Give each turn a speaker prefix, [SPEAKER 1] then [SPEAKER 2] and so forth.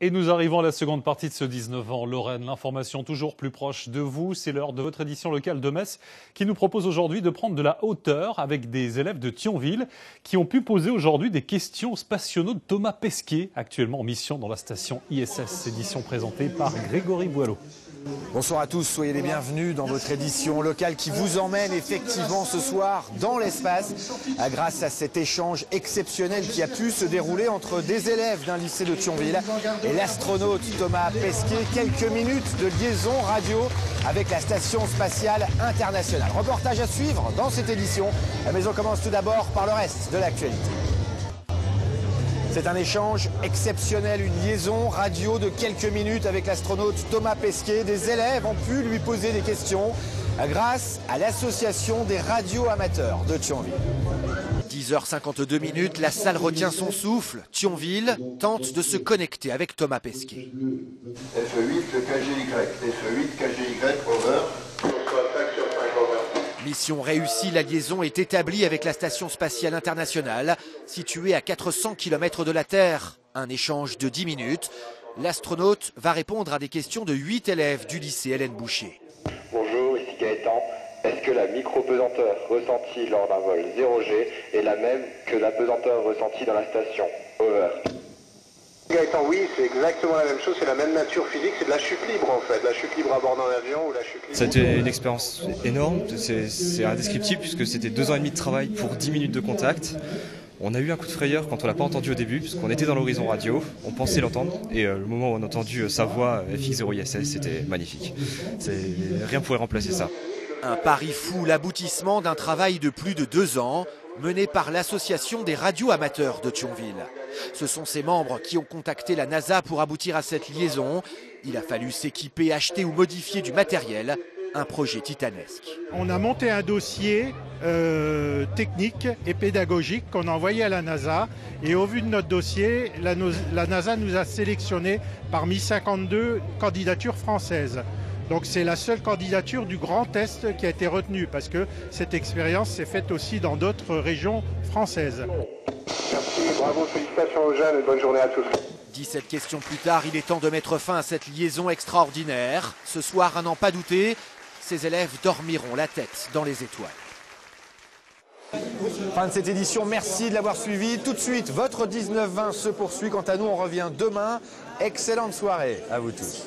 [SPEAKER 1] Et nous arrivons à la seconde partie de ce 19 ans. Lorraine, l'information toujours plus proche de vous. C'est l'heure de votre édition locale de Metz qui nous propose aujourd'hui de prendre de la hauteur avec des élèves de Thionville qui ont pu poser aujourd'hui des questions aux spationautes de Thomas Pesquet, actuellement en mission dans la station ISS. Édition présentée par Grégory Boileau.
[SPEAKER 2] Bonsoir à tous, soyez les bienvenus dans votre édition locale qui vous emmène effectivement ce soir dans l'espace grâce à cet échange exceptionnel qui a pu se dérouler entre des élèves d'un lycée de Thionville et l'astronaute Thomas Pesquet. Quelques minutes de liaison radio avec la Station Spatiale Internationale. Reportage à suivre dans cette édition, mais on commence tout d'abord par le reste de l'actualité. C'est un échange exceptionnel, une liaison radio de quelques minutes avec l'astronaute Thomas Pesquet. Des élèves ont pu lui poser des questions grâce à l'association des radioamateurs de Thionville. 10h52, la salle retient son souffle. Thionville tente de se connecter avec Thomas Pesquet.
[SPEAKER 3] FE8 KGY, FE8 KGY, over.
[SPEAKER 2] Mission réussie, la liaison est établie avec la Station Spatiale Internationale, située à 400 km de la Terre. Un échange de 10 minutes. L'astronaute va répondre à des questions de 8 élèves du lycée Hélène Boucher.
[SPEAKER 4] Bonjour, ici Gaëtan. Est-ce que la micro-pesanteur ressentie lors d'un vol 0G est la même que la pesanteur ressentie dans la station? Over.
[SPEAKER 3] Gaëtan, oui, c'est exactement la même chose, c'est la même nature physique, c'est de la chute libre en fait, la chute libre à bord d'un avion ou la chute libre.
[SPEAKER 5] C'était une expérience énorme, c'est indescriptible puisque c'était 2 ans et demi de travail pour 10 minutes de contact. On a eu un coup de frayeur quand on l'a pas entendu au début, puisqu'on était dans l'horizon radio, on pensait l'entendre, et le moment où on a entendu sa voix FX0ISS, c'était magnifique. Rien ne pouvait remplacer ça.
[SPEAKER 2] Un pari fou, l'aboutissement d'un travail de plus de 2 ans, mené par l'association des radioamateurs de Thionville. Ce sont ses membres qui ont contacté la NASA pour aboutir à cette liaison. Il a fallu s'équiper, acheter ou modifier du matériel. Un projet titanesque.
[SPEAKER 6] On a monté un dossier technique et pédagogique qu'on a envoyé à la NASA. Et au vu de notre dossier, la NASA nous a sélectionnés parmi 52 candidatures françaises. Donc c'est la seule candidature du Grand Est qui a été retenue parce que cette expérience s'est faite aussi dans d'autres régions françaises.
[SPEAKER 3] Merci, bravo, félicitations aux jeunes et bonne journée à tous.
[SPEAKER 2] 17 questions plus tard, il est temps de mettre fin à cette liaison extraordinaire. Ce soir, à n'en pas douter, ces élèves dormiront la tête dans les étoiles. Fin de cette édition, merci de l'avoir suivi. Tout de suite, votre 19-20 se poursuit. Quant à nous, on revient demain. Excellente soirée à vous tous.